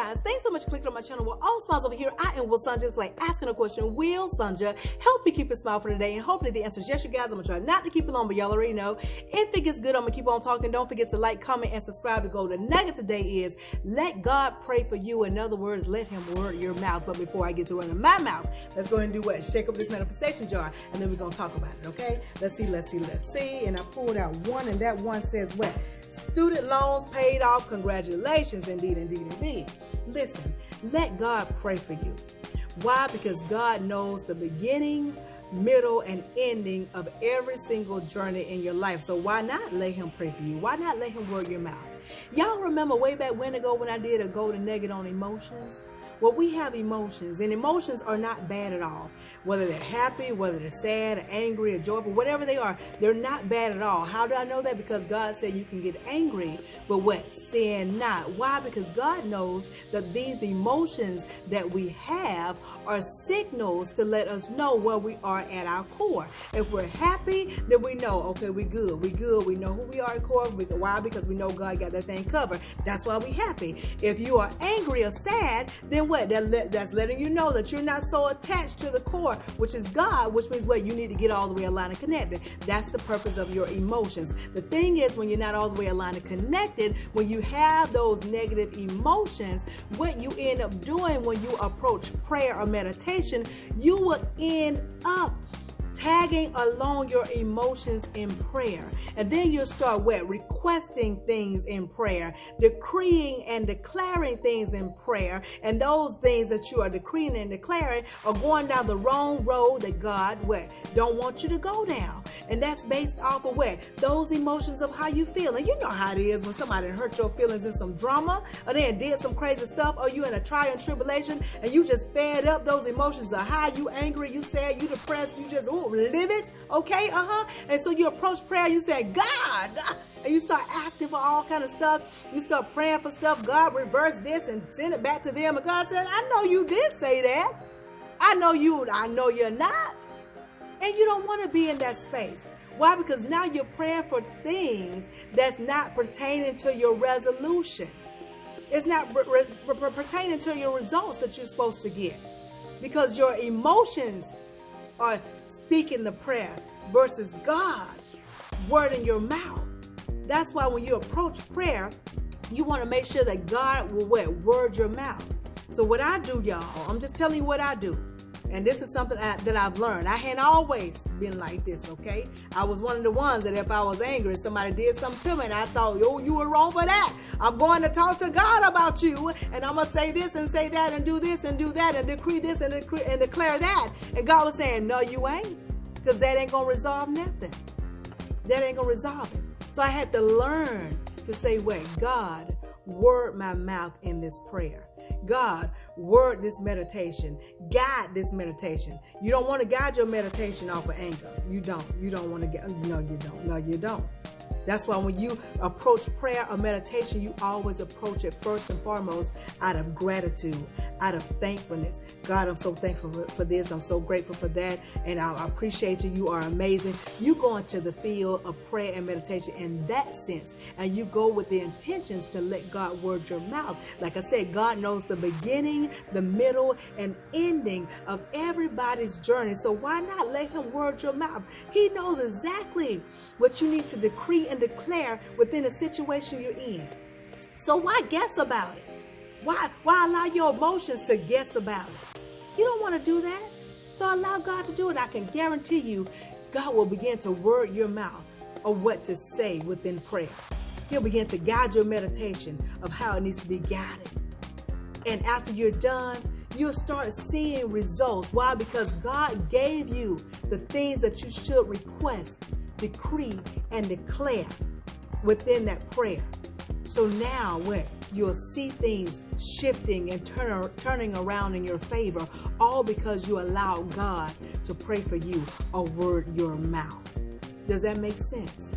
guys, thanks so much for clicking on my channel. Well, all smiles over here. I am Will Sanja, just like asking a question. Will Sanja help you keep a smile for today? And hopefully the answer is yes, you guys. I'm gonna try not to keep it long, but y'all already know. If it gets good, I'm gonna keep on talking. Don't forget to like, comment, and subscribe to go. The nugget today is let God pray for you. In other words, let him word your mouth. But before I get to running my mouth, let's go ahead and do what? Shake up this manifestation jar, and then we're gonna talk about it, okay? Let's see. And I pulled out one, and that one says what? Student loans paid off. Congratulations. Indeed. Listen, let God pray for you. Why? Because God knows the beginning, middle, and ending of every single journey in your life. So why not let him pray for you? Why not let him word your mouth? Y'all remember way back when ago when I did a golden nugget on emotions? Well, we have emotions, and emotions are not bad at all. Whether they're happy, whether they're sad, or angry, or joyful, whatever they are, they're not bad at all. How do I know that? Because God said you can get angry, but what? Sin not. Why? Because God knows that these emotions that we have are signals to let us know where we are at our core. If we're happy, then we know, okay, we good. We know who we are at core. Why? Because we know God got that thing covered. That's why we happy. If you are angry or sad, then what? That's letting you know that you're not so attached to the core, which is God, which means what? You need to get all the way aligned and connected. That's the purpose of your emotions. The thing is, when you're not all the way aligned and connected, when you have those negative emotions, what you end up doing when you approach prayer or meditation, you will end up tagging along your emotions in prayer. And then you'll start what? Requesting things in prayer, decreeing and declaring things in prayer. And those things that you are decreeing and declaring are going down the wrong road that God don't want you to go down. And that's based off of those emotions of how you feel. And you know how it is when somebody hurt your feelings in some drama, or they did some crazy stuff, or you in a trial and tribulation, and you just fed up. Those emotions are high. You angry, you sad, you depressed, you just live it, okay, and so you approach prayer, you say, God, and you start asking for all kind of stuff. You start praying for stuff. God, reverse this and send it back to them. And God said, I know you did say that. I know you're not. And you don't want to be in that space. Why? Because now you're praying for things that's not pertaining to your resolution. It's not pertaining to your results that you're supposed to get, because your emotions are speaking the prayer versus God wording your mouth. That's why when you approach prayer, you want to make sure that God will word your mouth. So what I do, y'all, I'm just telling you what I do. And this is something that I've learned. I hadn't always been like this, okay? I was one of the ones that if I was angry, somebody did something to me, and I thought, oh, you were wrong for that. I'm going to talk to God about you, and I'm going to say this and say that and do this and do that and decree this and declare that. And God was saying, no, you ain't, because that ain't going to resolve nothing. That ain't going to resolve it. So I had to learn to say, God, word my mouth in this prayer. God, word this meditation. Guide this meditation. You don't want to guide your meditation off of anger. You don't want to No, you don't. That's why when you approach prayer or meditation, you always approach it first and foremost out of gratitude, out of thankfulness. God, I'm so thankful for this. I'm so grateful for that. And I appreciate you. You are amazing. You go into the field of prayer and meditation in that sense. And you go with the intentions to let God word your mouth. Like I said, God knows the beginning, the middle, and ending of everybody's journey. So why not let him word your mouth? He knows exactly what you need to decree and declare within the situation you're in. So why guess about it? Why allow your emotions to guess about it? You don't want to do that. So allow God to do it. I can guarantee you, God will begin to word your mouth of what to say within prayer. He'll begin to guide your meditation of how it needs to be guided. And after you're done, you'll start seeing results. Why? Because God gave you the things that you should request, decree, and declare within that prayer. So now you'll see things shifting and turning around in your favor, all because you allow God to pray for you or word your mouth. Does that make sense?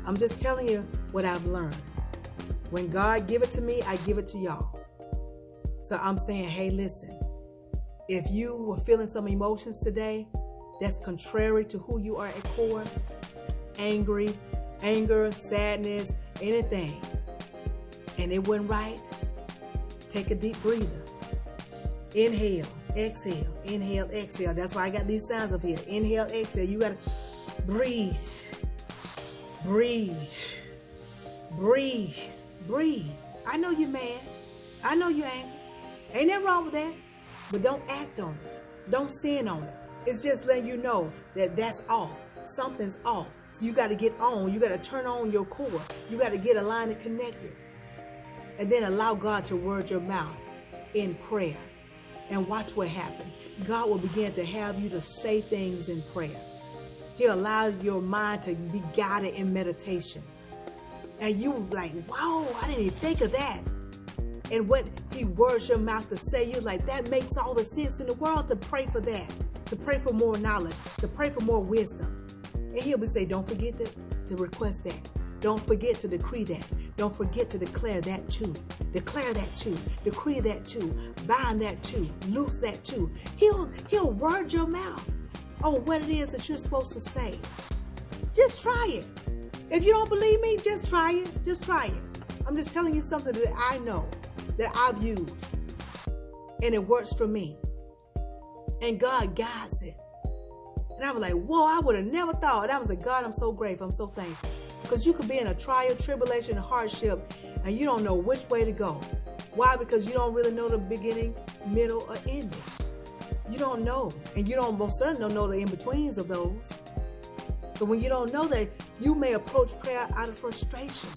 I'm just telling you what I've learned. When God give it to me, I give it to y'all. So I'm saying, hey, listen, if you were feeling some emotions today that's contrary to who you are at core, anger, sadness, anything, and it wasn't right, take a deep breather. Inhale, exhale, inhale, exhale. That's why I got these sounds up here. Inhale, exhale. You got to breathe, breathe, breathe, breathe. I know you're mad. I know you're angry. Ain't nothing wrong with that. But don't act on it. Don't sin on it. It's just letting you know that that's off. Something's off. So you got to get on. You got to turn on your core. You got to get aligned and connected. And then allow God to word your mouth in prayer. And watch what happens. God will begin to have you to say things in prayer. He'll allow your mind to be guided in meditation. And you like, wow, I didn't even think of that. And what he words your mouth to say, you're like, that makes all the sense in the world to pray for that. To pray for more knowledge. To pray for more wisdom. And he'll be saying, don't forget to request that. Don't forget to decree that. Don't forget to declare that too. Declare that too. Decree that too. Bind that too. Loose that too. He'll word your mouth on what it is that you're supposed to say. Just try it. If you don't believe me, just try it. Just try it. I'm just telling you something that I know, that I've used. And it works for me. And God guides it. And I was like, whoa, I would have never thought. And I was like, God, I'm so grateful. I'm so thankful. Because you could be in a trial, tribulation, and hardship, and you don't know which way to go. Why? Because you don't really know the beginning, middle, or ending. You don't know. And you don't most certainly don't know the in-betweens of those. So when you don't know that, you may approach prayer out of frustration.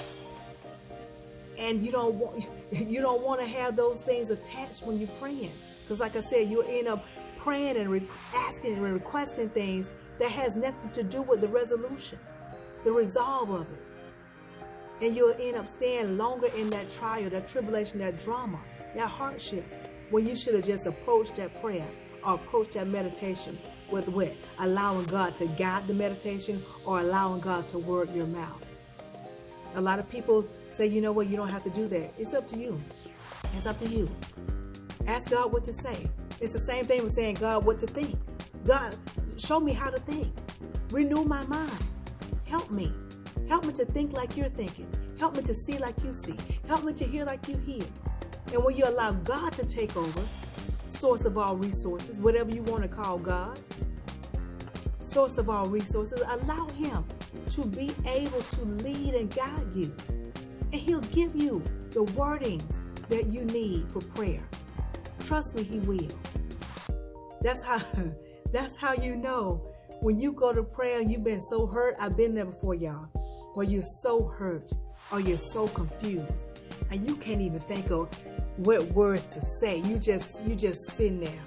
And you don't want to have those things attached when you're praying. Because like I said, you'll end up praying and asking and requesting things that has nothing to do with the resolution. The resolve of it. And you'll end up staying longer in that trial, that tribulation, that drama, that hardship, when you should have just approached that prayer or approached that meditation with what? Allowing God to guide the meditation or allowing God to word your mouth. A lot of people say, you know what, you don't have to do that. It's up to you. It's up to you. Ask God what to say. It's the same thing with saying, God, what to think. God, show me how to think. Renew my mind. Help me. Help me to think like you're thinking. Help me to see like you see. Help me to hear like you hear. And when you allow God to take over, source of all resources, whatever you want to call God, source of all resources, allow him to be able to lead and guide you. And he'll give you the wordings that you need for prayer. Trust me, he will. That's how you know. When you go to prayer and you've been so hurt, I've been there before, y'all, where you're so hurt or you're so confused and you can't even think of what words to say. You just sitting there,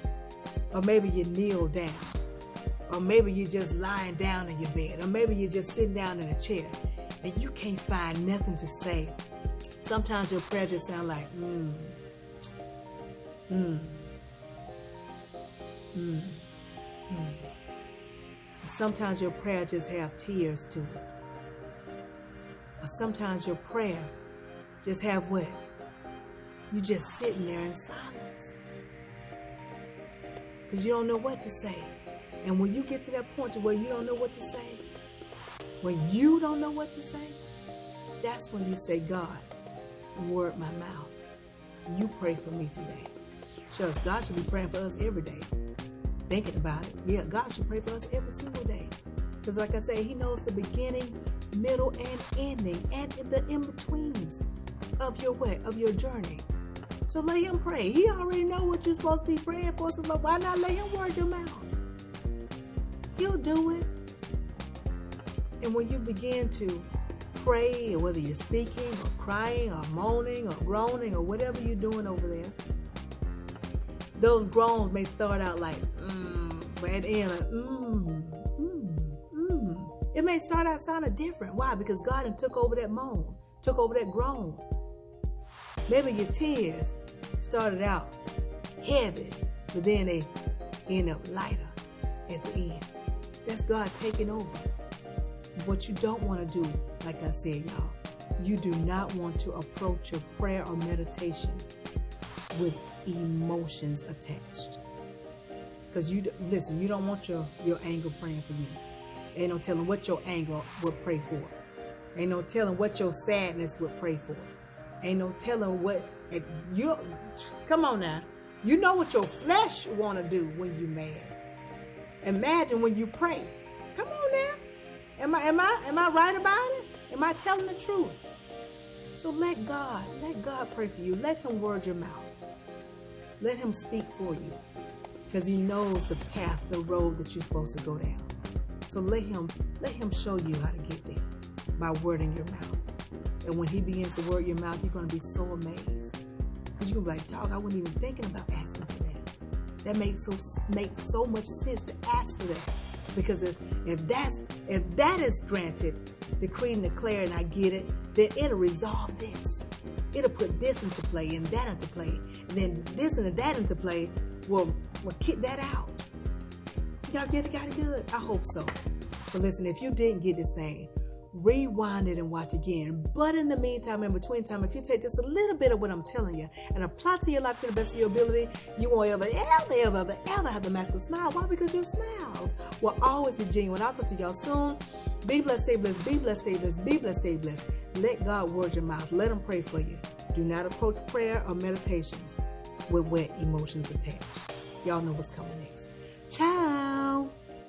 or maybe you kneel down, or maybe you're just lying down in your bed, or maybe you're just sitting down in a chair and you can't find nothing to say. Sometimes your prayer just sounds like, Sometimes your prayer just have tears to it. Or sometimes your prayer just have what? You just sitting there in silence. Because you don't know what to say. And when you get to that point to where you don't know what to say, when you don't know what to say, that's when you say, God, word my mouth. You pray for me today. Shucks, God should be praying for us every day. Thinking about it. Yeah, God should pray for us every single day. Because like I say, he knows the beginning, middle, and ending, and the in-betweens of your way, of your journey. So let him pray. He already know what you're supposed to be praying for, so why not let him word your mouth? He'll do it. And when you begin to pray, or whether you're speaking, or crying, or moaning, or groaning, or whatever you're doing over there, those groans may start out like, but at the end, like, It may start out sounding different. Why? Because God took over that moan, took over that groan. Maybe your tears started out heavy, but then they end up lighter at the end. That's God taking over. What you don't want to do, like I said, y'all, you do not want to approach your prayer or meditation with emotions attached. Because you don't want your anger praying for you. Ain't no telling what your anger would pray for. Ain't no telling what your sadness would pray for. Ain't no telling what, if you, come on now. You know what your flesh want to do when you mad. Imagine when you pray. Come on now. Am I right about it? Am I telling the truth? So let God pray for you. Let him word your mouth. Let him speak for you. Because he knows the path, the road that you're supposed to go down. So let him show you how to get there by wording your mouth. And when he begins to word your mouth, you're going to be so amazed. Because you're going to be like, dog, I wasn't even thinking about asking for that. That makes so much sense to ask for that. Because if that is granted, decreed and declared, and I get it, then it'll resolve this. It'll put this into play and that into play. And then this and that into play will kick that out. Y'all got it good? I hope so. But listen, if you didn't get this thing, rewind it and watch again. But in the meantime, in between time, if you take just a little bit of what I'm telling you and apply to your life to the best of your ability, you won't ever have the mask of smile. Why? Because your smiles will always be genuine. I'll talk to y'all soon. Be blessed, stay blessed, be blessed, stay blessed, be blessed, stay blessed. Let God word your mouth. Let him pray for you. Do not approach prayer or meditations with wet emotions attached. Y'all know what's coming next. Ciao.